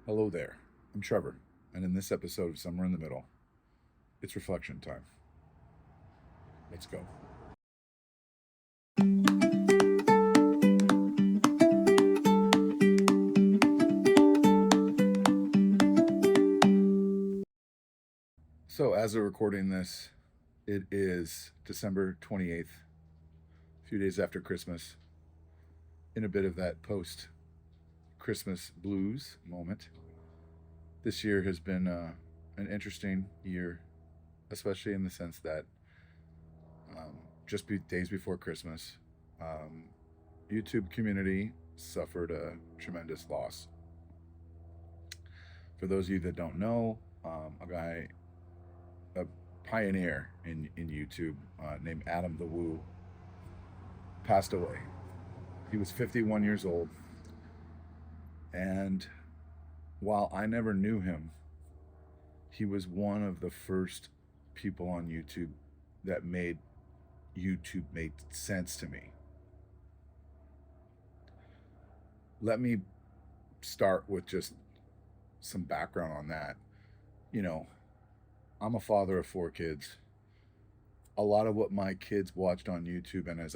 Hello there, I'm Trevor, and in this episode of Somewhere in the Middle, it's reflection time. Let's go. So, as of recording this, it is December 28th, a few days after Christmas, in a bit of that post Christmas blues moment. This year has been an interesting year, especially in the sense that days before Christmas, um, YouTube community suffered a tremendous loss. For those of you that don't know, a pioneer in YouTube named Adam the Woo, passed away. He was 51 years old, and while I never knew him, he was one of the first people on YouTube that made YouTube made sense to me. Let me start with just some background on that. You know, I'm a father of 4 kids. A lot of what my kids watched on YouTube, and as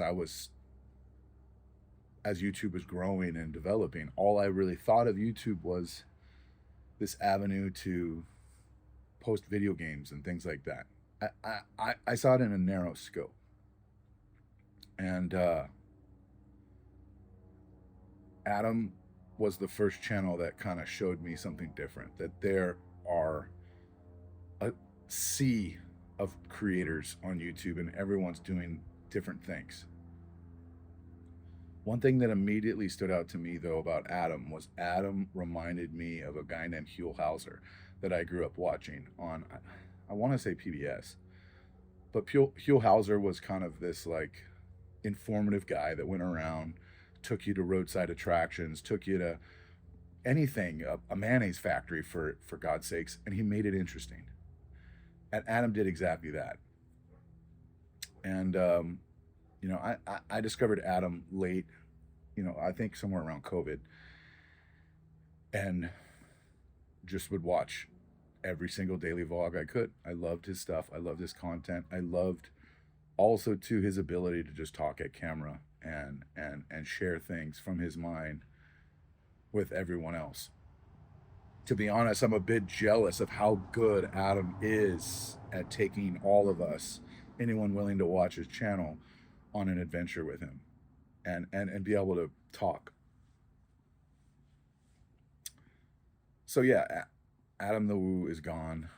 YouTube was growing and developing, all I really thought of YouTube was this avenue to post video games and things like that. I saw it in a narrow scope. And Adam was the first channel that kind of showed me something different, that there are a sea of creators on YouTube and everyone's doing different things. One thing that immediately stood out to me, though, about Adam was Adam reminded me of a guy named Hugh Hauser that I grew up watching on, I want to say PBS. But Hugh Hauser was kind of this like informative guy that went around, took you to roadside attractions, took you to anything, a mayonnaise factory for God's sakes, and he made it interesting. And Adam did exactly that. And I discovered Adam late, I think somewhere around COVID, and just would watch every single daily vlog I could. I loved his stuff. I loved his content. I loved also too his ability to just talk at camera and share things from his mind with everyone else. To be honest, I'm a bit jealous of how good Adam is at taking all of us, anyone willing to watch his channel, on an adventure with him and be able to talk. So yeah, Adam the Woo is gone.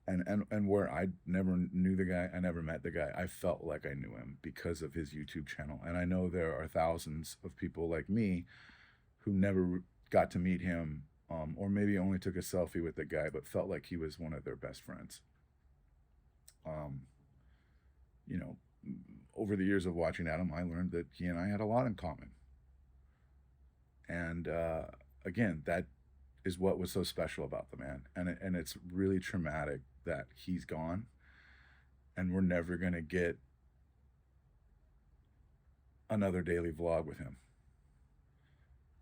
And where I never knew the guy, I never met the guy, I felt like I knew him because of his YouTube channel. And I know there are thousands of people like me who never got to meet him, or maybe only took a selfie with the guy, but felt like he was one of their best friends. You know, over the years of watching Adam, I learned that he and I had a lot in common. And again, that is what was so special about the man. And it's really traumatic that he's gone and we're never going to get another daily vlog with him.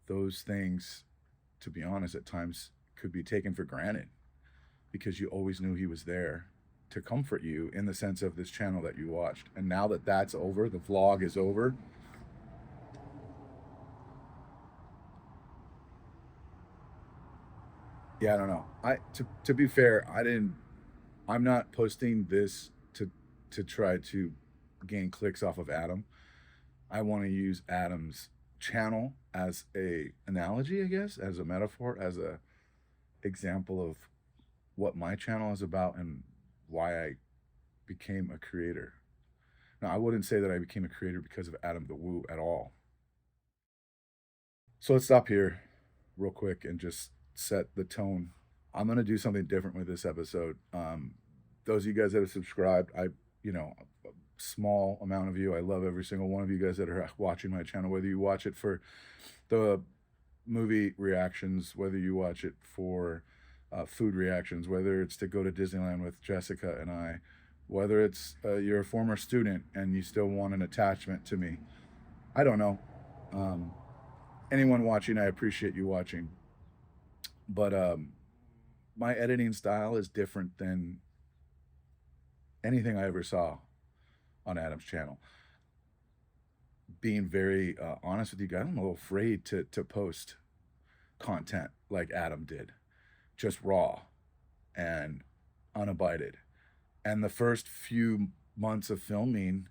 Those things, to be honest, at times could be taken for granted because you always knew he was there to comfort you in the sense of this channel that you watched. And now that that's over, the vlog is over, yeah, I don't know. To be fair, I'm not posting this to try to gain clicks off of Adam. I want to use Adam's channel as a analogy, I guess, as a metaphor, as a example of what my channel is about and why I became a creator. Now, I wouldn't say that I became a creator because of Adam the Woo at all. So let's stop here real quick and just set the tone. I'm going to do something different with this episode. Those of you guys that have subscribed, a small amount of you, I love every single one of you guys that are watching my channel, whether you watch it for the movie reactions, whether you watch it for food reactions, whether it's to go to Disneyland with Jessica and I, whether it's you're a former student and you still want an attachment to me. I don't know. anyone watching, I appreciate you watching. But my editing style is different than anything I ever saw on Adam's channel. Being very honest with you guys, I'm a little afraid to post content like Adam did, just raw and unabided. And the first few months of filming,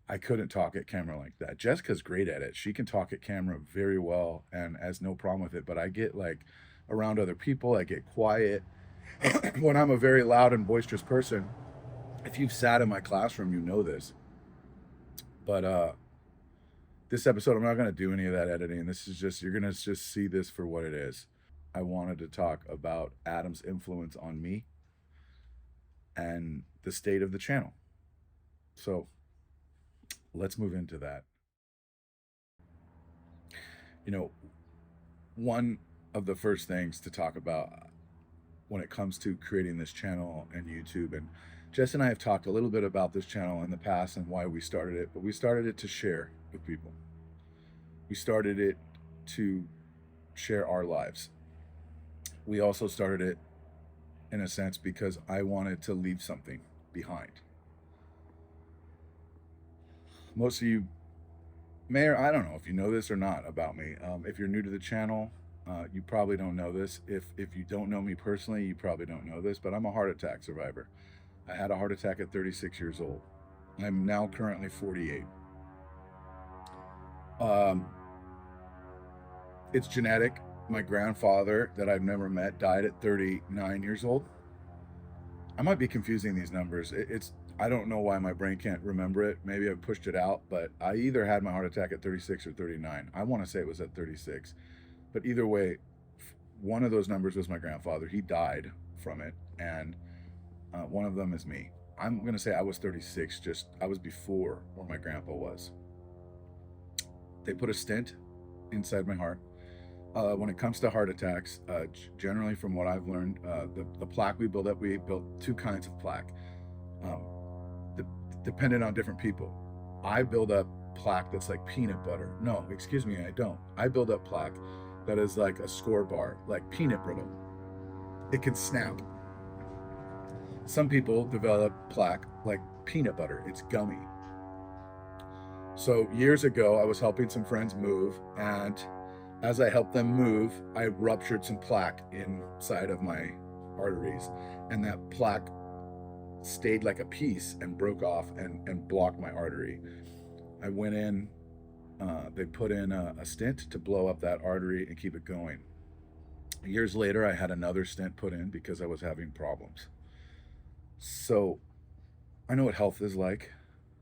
I couldn't talk at camera like that. Jessica's great at it. She can talk at camera very well and has no problem with it. But I get like around other people, I get quiet. When I'm a very loud and boisterous person, if you've sat in my classroom, you know this. But this episode, I'm not going to do any of that editing. This is just, you're going to just see this for what it is. I wanted to talk about Adam's influence on me and the state of the channel. So let's move into that. You know, one of the first things to talk about when it comes to creating this channel and YouTube, and Jess and I have talked a little bit about this channel in the past and why we started it, but we started it to share with people. We started it to share our lives. We also started it in a sense because I wanted to leave something behind. Most of you may, or I don't know if you know this or not about me. If you're new to the channel, you probably don't know this. If you don't know me personally, you probably don't know this, but I'm a heart attack survivor. I had a heart attack at 36 years old. I'm now currently 48. It's genetic. My grandfather, that I've never met, died at 39 years old. I might be confusing these numbers. I don't know why my brain can't remember it. Maybe I pushed it out, but I either had my heart attack at 36 or 39. I want to say it was at 36. But either way, one of those numbers was my grandfather. He died from it, and one of them is me. I'm going to say I was 36, I was before where my grandpa was. They put a stent inside my heart. When it comes to heart attacks, generally from what I've learned, the plaque we built 2 kinds of plaque, dependent on different people. I build up plaque that's like peanut butter. No, excuse me, I don't. I build up plaque that is like a score bar, like peanut brittle. It can snap. Some people develop plaque like peanut butter. It's gummy. So years ago, I was helping some friends move, and as I helped them move, I ruptured some plaque inside of my arteries, and that plaque stayed like a piece and broke off and blocked my artery. I went in, they put in a stent to blow up that artery and keep it going. Years later, I had another stent put in because I was having problems. So I know what health is like,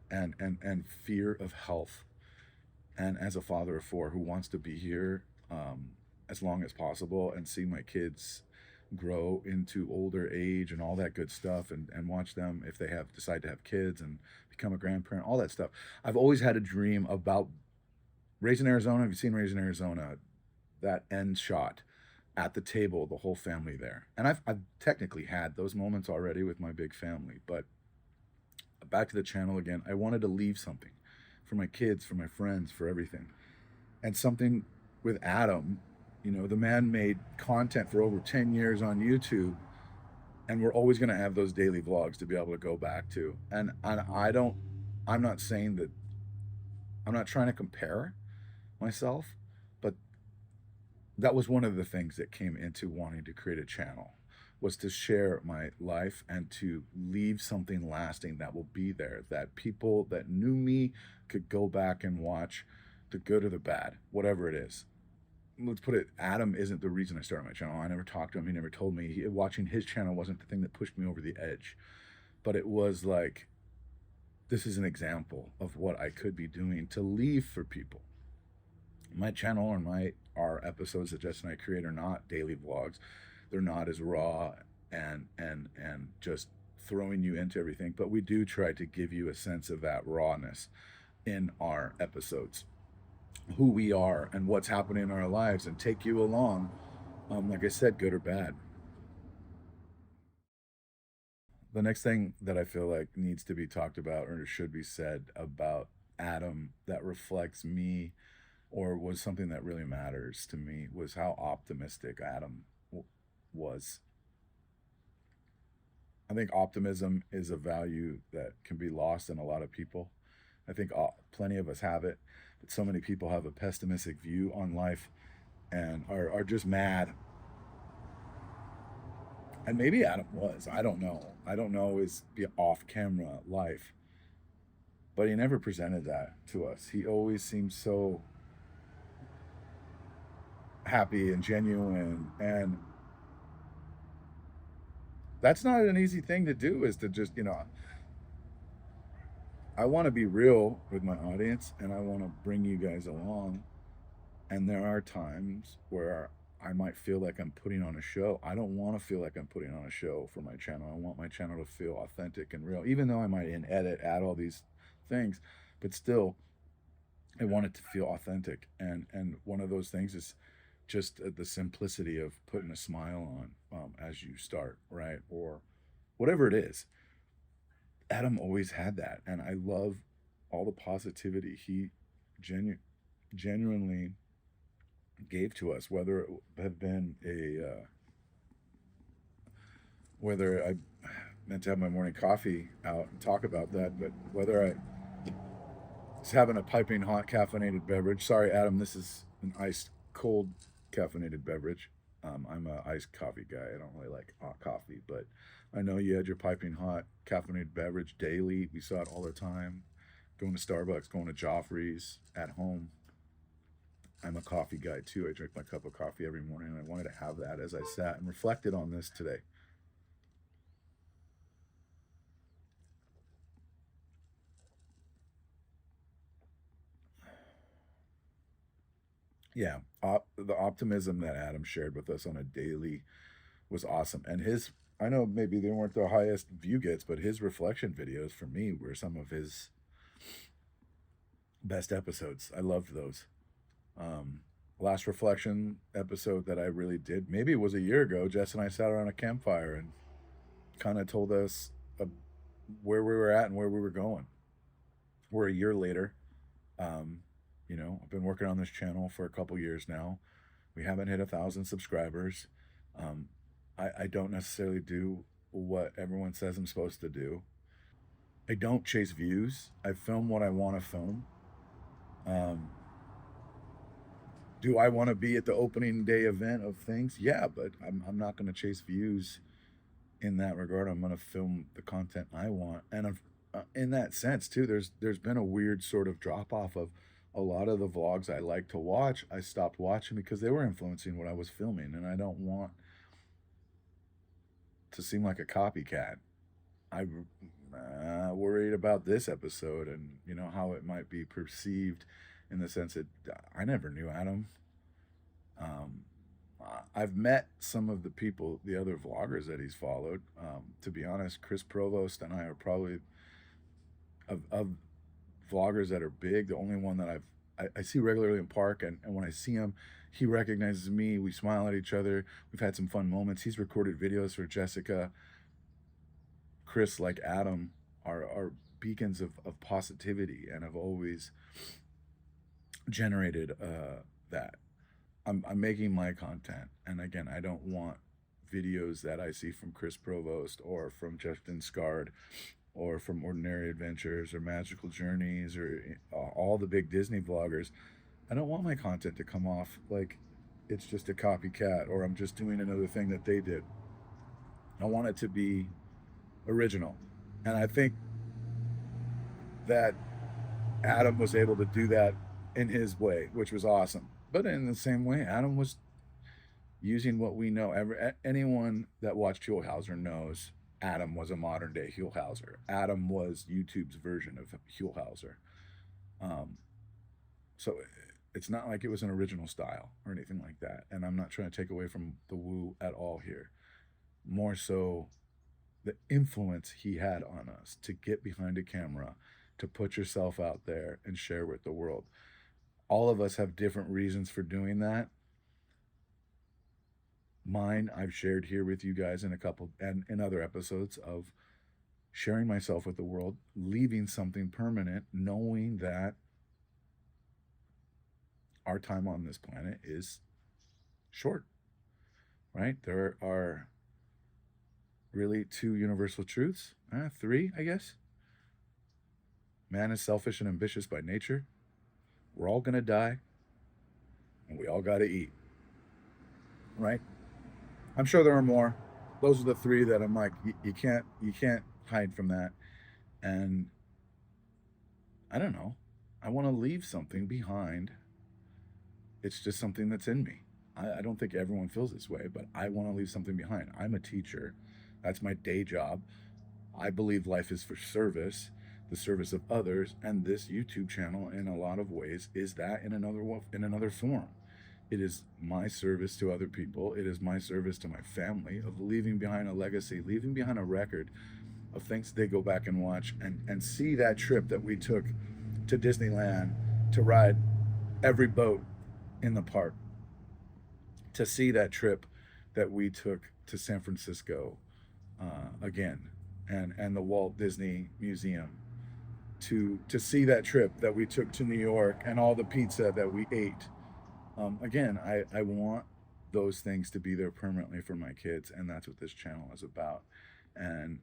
and fear of health. And as a father of 4 who wants to be here as long as possible and see my kids grow into older age and all that good stuff, and watch them if they decide to have kids and become a grandparent, all that stuff. I've always had a dream about Raising Arizona. Have you seen Raising Arizona? That end shot at the table, the whole family there. And I've technically had those moments already with my big family, but back to the channel again. I wanted to leave something for my kids, for my friends, for everything. And something with Adam, you know, the man made content for over 10 years on YouTube, and we're always going to have those daily vlogs to be able to go back to. And I'm not saying that, I'm not trying to compare myself, but that was one of the things that came into wanting to create a channel, was to share my life and to leave something lasting that will be there, that people that knew me could go back and watch, the good or the bad, whatever it is. Let's put it, Adam isn't the reason I started my channel. I never talked to him. He never told me. Watching his channel wasn't the thing that pushed me over the edge. But it was like, this is an example of what I could be doing to leave for people. My channel or our episodes that Jess and I create are not daily vlogs. They're not as raw and just throwing you into everything, but we do try to give you a sense of that rawness in our episodes, who we are and what's happening in our lives, and take you along, like I said, good or bad. The next thing that I feel like needs to be talked about or should be said about Adam that reflects me or was something that really matters to me, was how optimistic Adam was. I think optimism is a value that can be lost in a lot of people. I think plenty of us have it, but so many people have a pessimistic view on life and are just mad. And maybe Adam was. I don't know. I don't know his off camera life, but he never presented that to us. He always seemed so happy and genuine. And that's not an easy thing to do, is to just, I want to be real with my audience and I want to bring you guys along. And there are times where I might feel like I'm putting on a show. I don't want to feel like I'm putting on a show for my channel. I want my channel to feel authentic and real, even though I might in edit add all these things, but still I want it to feel authentic. And one of those things is just the simplicity of putting a smile on as you start, right? Or whatever it is. Adam always had that, and I love all the positivity he genuinely gave to us, whether it have been whether I meant to have my morning coffee out and talk about that, but whether I was having a piping hot caffeinated beverage. Sorry, Adam, this is an iced cold caffeinated beverage. I'm a iced coffee guy. I don't really like hot coffee, but I know you had your piping hot caffeinated beverage daily. We saw it all the time. Going to Starbucks, going to Joffrey's, at home. I'm a coffee guy too. I drink my cup of coffee every morning, and I wanted to have that as I sat and reflected on this today. Yeah, the optimism that Adam shared with us on a daily was awesome. And his, I know maybe they weren't the highest view gets, but his reflection videos for me were some of his best episodes. I loved those. Last reflection episode that I really did, maybe it was a year ago. Jess and I sat around a campfire and kind of told us where we were at and where we were going. We're a year later. I've been working on this channel for a couple years now. We haven't hit 1,000 subscribers. I don't necessarily do what everyone says I'm supposed to do. I don't chase views. I film what I want to film. Do I want to be at the opening day event of things? Yeah, but I'm not going to chase views in that regard. I'm going to film the content I want. And in that sense, too, there's been a weird sort of drop off of a lot of the vlogs I like to watch. I stopped watching because they were influencing what I was filming, and I don't want to seem like a copycat. I'm worried about this episode and how it might be perceived, in the sense that I never knew Adam. I've met some of the people, the other vloggers that he's followed. To be honest, Chris Provost and I are probably of vloggers that are big, the only one that I see regularly in park, and when I see him, he recognizes me. We smile at each other. We've had some fun moments. He's recorded videos for Jessica. Chris, like Adam, are beacons of positivity and have always generated that. I'm making my content, and again, I don't want videos that I see from Chris Provost or from Justin Scard or from Ordinary Adventures or Magical Journeys or all the big Disney vloggers. I don't want my content to come off like it's just a copycat or I'm just doing another thing that they did. I want it to be original. And I think that Adam was able to do that in his way, which was awesome. But in the same way, Adam was using what we know. Anyone that watched Huell Hauser knows Adam was a modern day Huell Hauser. Adam was YouTube's version of Huell Hauser. So it's not like it was an original style or anything like that. And I'm not trying to take away from the woo at all here. More so the influence he had on us to get behind a camera, to put yourself out there and share with the world. All of us have different reasons for doing that. Mine, I've shared here with you guys in a couple and in other episodes, of sharing myself with the world, leaving something permanent, knowing that our time on this planet is short, right? There are really two universal truths, three, I guess. Man is selfish and ambitious by nature. We're all gonna die, and we all gotta eat, right? I'm sure there are more. Those are the three that I'm like, you can't hide from that. And I don't know. I want to leave something behind. It's just something that's in me. I don't think everyone feels this way, but I want to leave something behind. I'm a teacher. That's my day job. I believe life is for service, the service of others, and this YouTube channel, in a lot of ways, is that in another form. It is my service to other people. It is my service to my family of leaving behind a legacy, leaving behind a record of things they go back and watch and see that trip that we took to Disneyland to ride every boat in the park, to see that trip that we took to San Francisco again and the Walt Disney Museum, to see that trip that we took to New York and all the pizza that we ate. Again, I want those things to be there permanently for my kids, and that's what this channel is about. And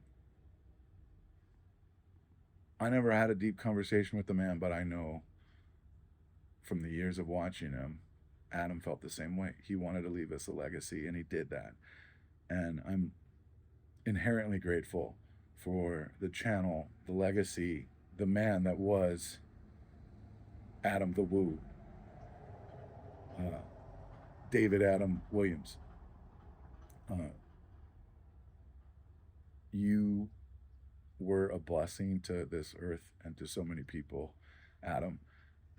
I never had a deep conversation with the man, but I know from the years of watching him, Adam felt the same way. He wanted to leave us a legacy, and he did that. And I'm inherently grateful for the channel, the legacy, the man that was Adam the Woo, David Adam Williams. You were a blessing to this earth and to so many people, Adam.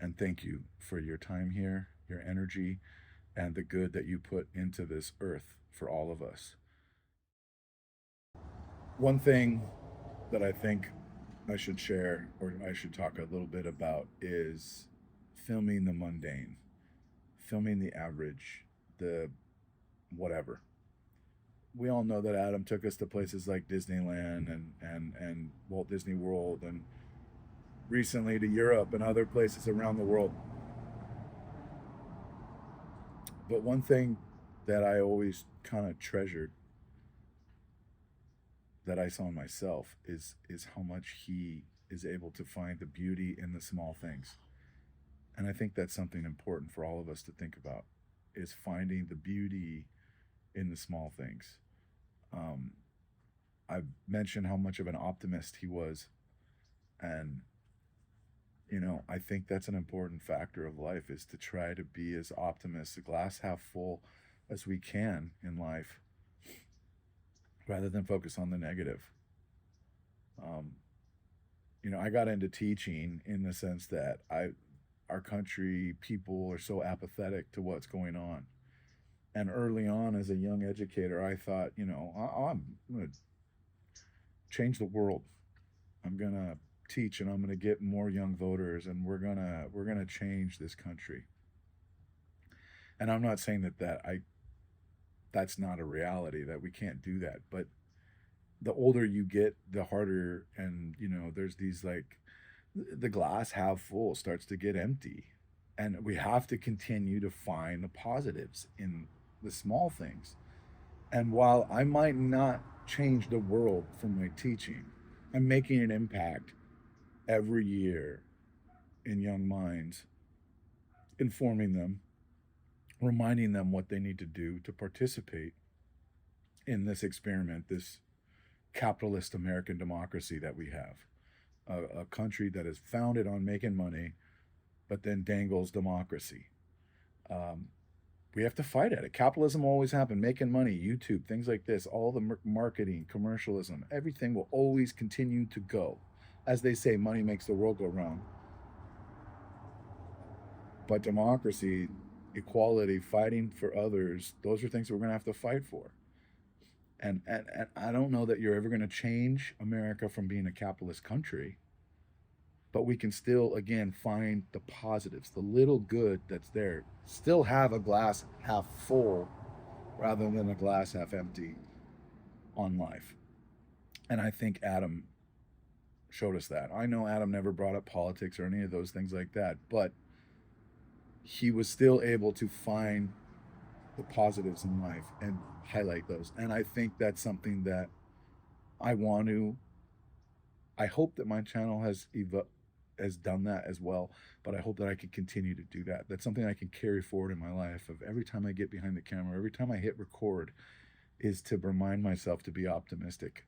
And thank you for your time here, your energy, and the good that you put into this earth for all of us. One thing that I think I should share, or I should talk a little bit about, is filming the mundane, filming the average, the whatever. We all know that Adam took us to places like Disneyland and Walt Disney World, and recently to Europe and other places around the world. But one thing that I always kind of treasured, that I saw in myself, is how much he is able to find the beauty in the small things. And I think that's something important for all of us to think about, is finding the beauty in the small things. I've mentioned how much of an optimist he was, and I think that's an important factor of life, is to try to be as optimistic, glass half full as we can in life, rather than focus on the negative. I got into teaching in the sense that our country, people are so apathetic to what's going on. And early on, as a young educator, I thought, I'm going to change the world. I'm going to teach, and I'm going to get more young voters, and we're going to change this country. And I'm not saying that's not a reality, that we can't do that. But the older you get, the harder, and there's these, like, the glass half full starts to get empty, and we have to continue to find the positives in the small things. And while I might not change the world from my teaching, I'm making an impact every year in young minds, informing them, reminding them what they need to do to participate in this experiment, this capitalist American democracy that we have, a country that is founded on making money, but then dangles democracy. We have to fight at it. Capitalism will always happen. Making money, YouTube, things like this, all the marketing, commercialism, everything will always continue to go. As they say, money makes the world go round. But democracy, equality, fighting for others, those are things we're going to have to fight for. And I don't know that you're ever going to change America from being a capitalist country, but we can still, again, find the positives, the little good that's there. Still have a glass half full rather than a glass half empty on life. And I think Adam showed us that. I know Adam never brought up politics or any of those things like that, but he was still able to find the positives in life and highlight those. And I think that's something that I want to. I hope that my channel has done that as well, but I hope that I can continue to do that. That's something I can carry forward in my life. Of every time I get behind the camera, every time I hit record, is to remind myself to be optimistic,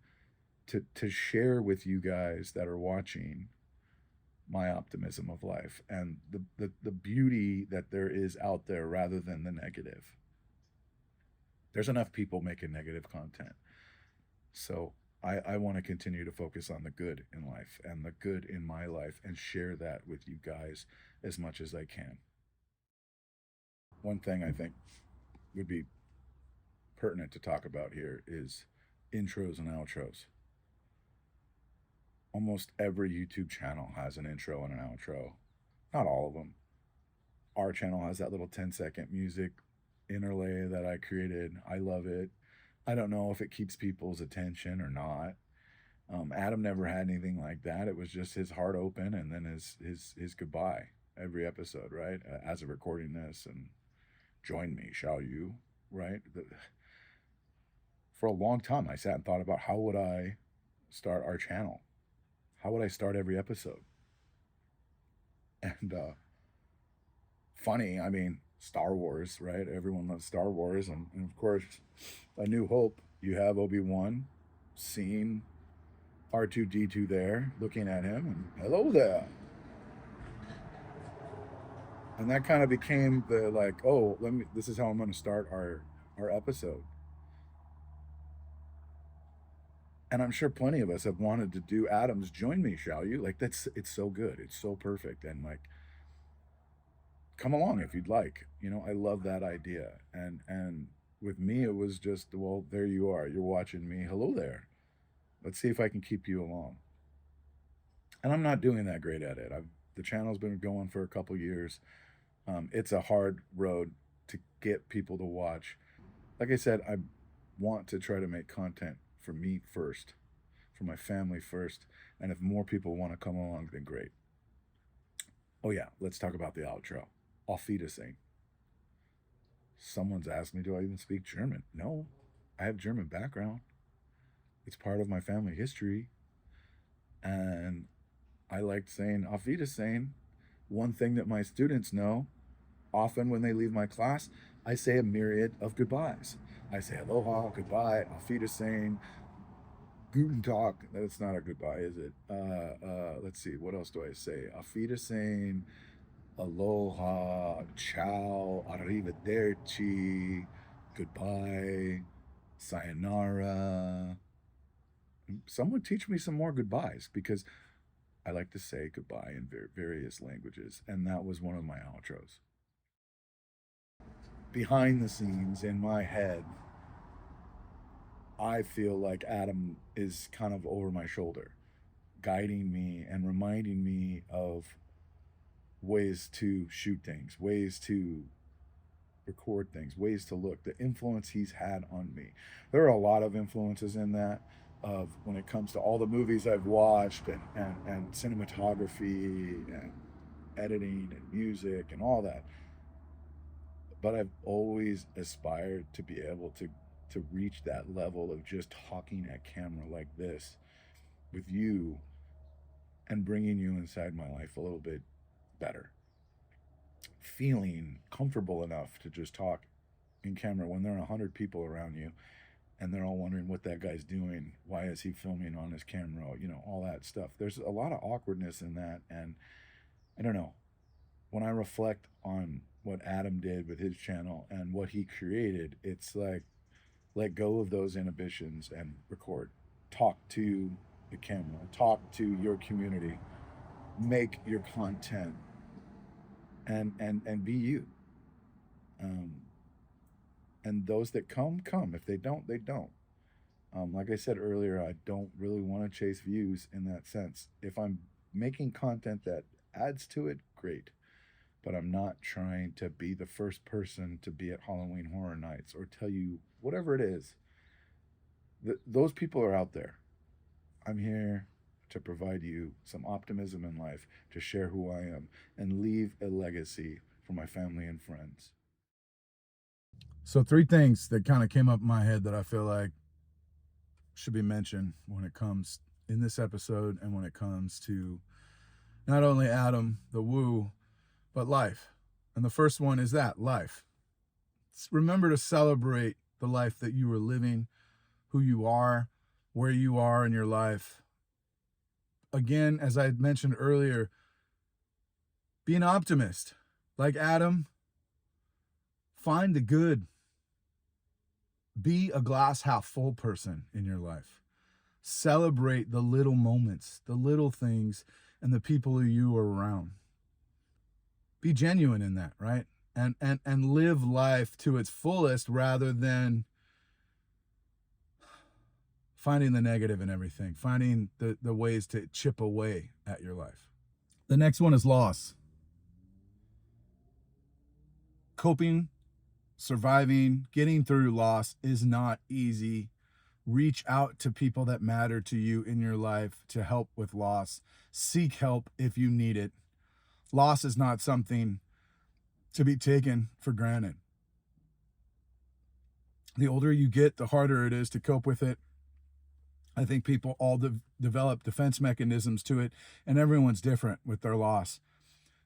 to share with you guys that are watching my optimism of life and the beauty that there is out there rather than the negative. There's enough people making negative content. So I want to continue to focus on the good in life and the good in my life and share that with you guys as much as I can. One thing I think would be pertinent to talk about here is intros and outros. Almost every YouTube channel has an intro and an outro. Not all of them. Our channel has that little 10-second music interlay that I created. I love it. I don't know if it keeps people's attention or not. Adam never had anything like that. It was just his heart open and then his goodbye every episode, right? As of recording this, and join me, shall you? Right? For a long time, I sat and thought about how would I start our channel? How would I start every episode? And funny, I mean, Star Wars, right? Everyone loves Star Wars, and of course, A New Hope. You have Obi-Wan seeing R2D2 there, looking at him, and hello there. And that kind of became the like, oh, this is how I'm going to start our episode. And I'm sure plenty of us have wanted to do Adam's Join Me, Shall You? Like it's so good. It's so perfect. And like, come along if you'd like. I love that idea. And with me, it was just, well, there you are. You're watching me. Hello there. Let's see if I can keep you along. And I'm not doing that great at it. The channel's been going for a couple years. It's a hard road to get people to watch. Like I said, I want to try to make content for me first, for my family first, and if more people want to come along, then great. Oh yeah, let's talk about the outro. Auf Wiedersehen. Someone's asked me, do I even speak German? No, I have German background. It's part of my family history. And I liked saying Auf Wiedersehen. One thing that my students know, often when they leave my class, I say a myriad of goodbyes. I say aloha, goodbye, Auf Wiedersehen, guten Tag. That's not a goodbye, is it? Let's see, what else do I say? Auf Wiedersehen, aloha, ciao, arrivederci, goodbye, sayonara. Someone teach me some more goodbyes, because I like to say goodbye in various languages, and that was one of my outros. Behind the scenes, in my head, I feel like Adam is kind of over my shoulder, guiding me and reminding me of ways to shoot things, ways to record things, ways to look, the influence he's had on me. There are a lot of influences in that, of when it comes to all the movies I've watched, and cinematography and editing and music and all that. But I've always aspired to be able to reach that level of just talking at camera like this with you and bringing you inside my life a little bit better. Feeling comfortable enough to just talk in camera when there are 100 people around you and they're all wondering what that guy's doing. Why is he filming on his camera? All that stuff. There's a lot of awkwardness in that. And I don't know. When I reflect on what Adam did with his channel and what he created, it's like, let go of those inhibitions and record. Talk to the camera. Talk to your community. Make your content. And be you. And those that come. If they don't, they don't. Like I said earlier, I don't really want to chase views in that sense. If I'm making content that adds to it, great. But I'm not trying to be the first person to be at Halloween Horror Nights or tell you whatever it is. Those people are out there. I'm here to provide you some optimism in life, to share who I am, and leave a legacy for my family and friends. So 3 things that kind of came up in my head that I feel like should be mentioned when it comes in this episode and when it comes to not only Adam, the woo, but life. And the first one is that life. Remember to celebrate the life that you are living, who you are, where you are in your life. Again, as I mentioned earlier, be an optimist. Like Adam, find the good. Be a glass half full person in your life. Celebrate the little moments, the little things, and the people who you are around. Be genuine in that, right? And live life to its fullest rather than finding the negative in everything, finding the ways to chip away at your life. The next one is loss. Coping, surviving, getting through loss is not easy. Reach out to people that matter to you in your life to help with loss. Seek help if you need it. Loss is not something to be taken for granted. The older you get, the harder it is to cope with it. I think people all develop defense mechanisms to it, and everyone's different with their loss.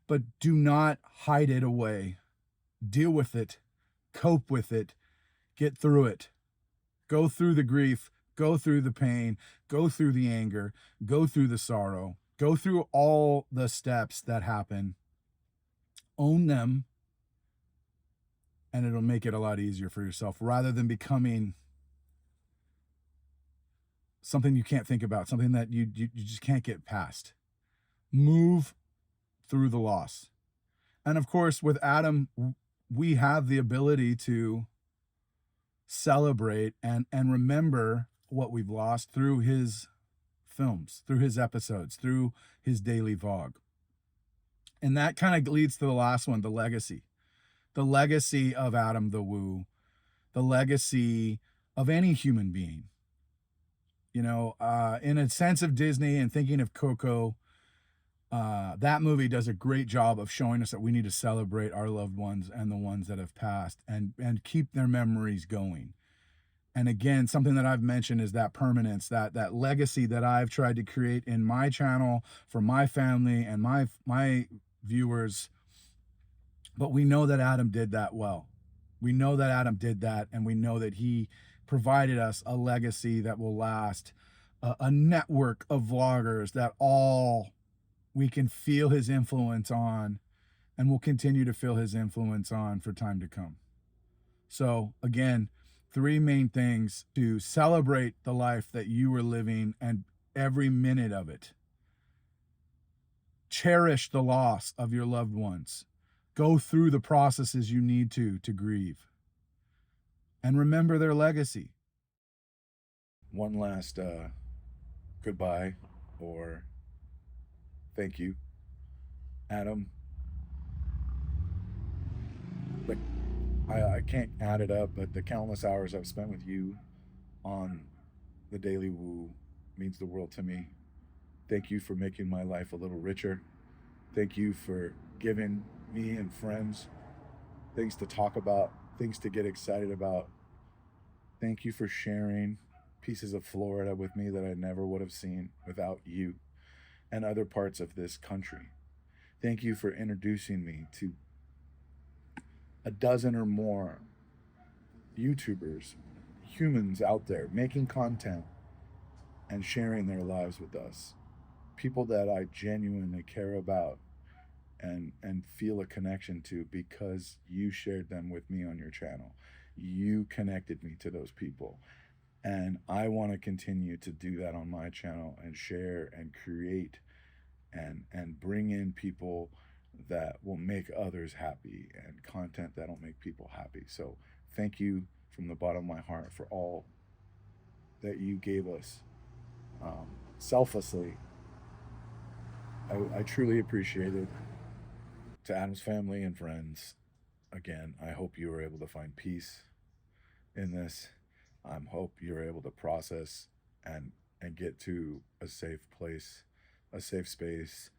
But do not hide it away. Deal with it. Cope with it. Get through it. Go through the grief. Go through the pain. Go through the anger. Go through the sorrow. Go through all the steps that happen. Own them, and it'll make it a lot easier for yourself rather than becoming something you can't think about, something that you just can't get past. Move through the loss. And of course, with Adam, we have the ability to celebrate and remember what we've lost through his films, through his episodes, through his daily vlog. And that kind of leads to the last one, the legacy. The legacy of Adam the Woo, the legacy of any human being. You know, in a sense of Disney and thinking of Coco, that movie does a great job of showing us that we need to celebrate our loved ones and the ones that have passed and keep their memories going. And again, something that I've mentioned is that permanence, that legacy that I've tried to create in my channel for my family and my viewers. But we know that Adam did that well. We know that Adam did that, and we know that he provided us a legacy that will last, a network of vloggers that all we can feel his influence on and will continue to feel his influence on for time to come. So again, 3 main things to celebrate the life that you were living and every minute of it. Cherish the loss of your loved ones. Go through the processes you need to grieve. And remember their legacy. One last goodbye or thank you, Adam. Like, I can't add it up, but the countless hours I've spent with you on the Daily Woo means the world to me. Thank you for making my life a little richer. Thank you for giving me and friends things to talk about, things to get excited about. Thank you for sharing pieces of Florida with me that I never would have seen without you and other parts of this country. Thank you for introducing me to a dozen or more YouTubers, humans out there making content and sharing their lives with us. People that I genuinely care about and feel a connection to because you shared them with me on your channel. You connected me to those people. And I want to continue to do that on my channel and share and create and bring in people that will make others happy and content that'll make people happy. So thank you from the bottom of my heart for all that you gave us selflessly. I truly appreciate it. To Adam's family and friends, again, I hope you were able to find peace in this. I hope you're able to process and get to a safe place, a safe space,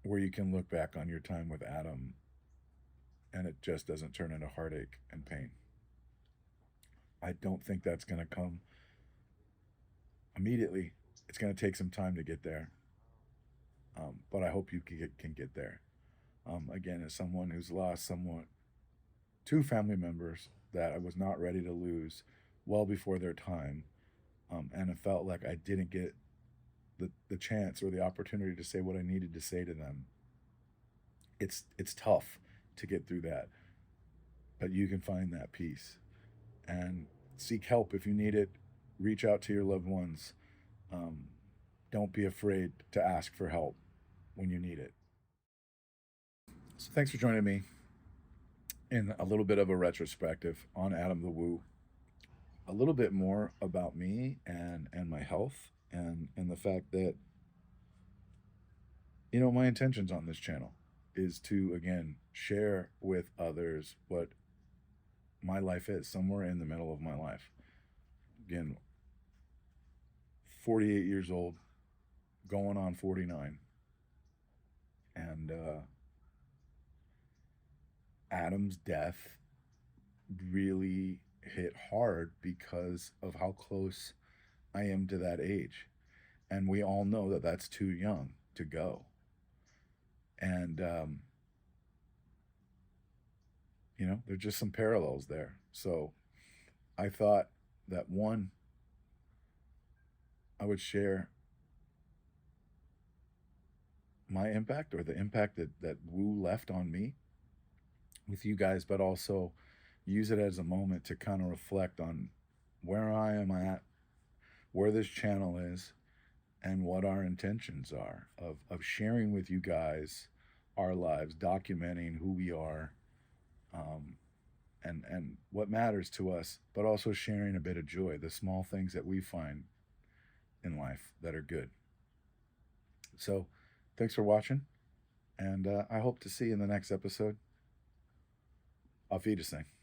where you can look back on your time with Adam and it just doesn't turn into heartache and pain. I don't think that's going to come immediately. It's going to take some time to get there. But I hope you can get there. Again, as someone who's lost two family members that I was not ready to lose well before their time, and it felt like I didn't get the chance or the opportunity to say what I needed to say to them. It's tough to get through that, but you can find that peace and seek help if you need it. Reach out to your loved ones. Don't be afraid to ask for help when you need it. So thanks for joining me in a little bit of a retrospective on Adam the Woo. A little bit more about me and my health and the fact that, you know, my intentions on this channel is to, again, share with others what my life is, somewhere in the middle of my life. Again, 48 years old, going on 49. And Adam's death really hit hard because of how close I am to that age. And we all know that that's too young to go. And, you know, there's just some parallels there. So I thought that one, I would share my impact or the impact that Woo left on me with you guys, but also use it as a moment to kind of reflect on where I am at, where this channel is, and what our intentions are of sharing with you guys our lives, documenting who we are, and what matters to us, but also sharing a bit of joy, the small things that we find in life that are good. So thanks for watching, and I hope to see you in the next episode. Auf Wiedersehen.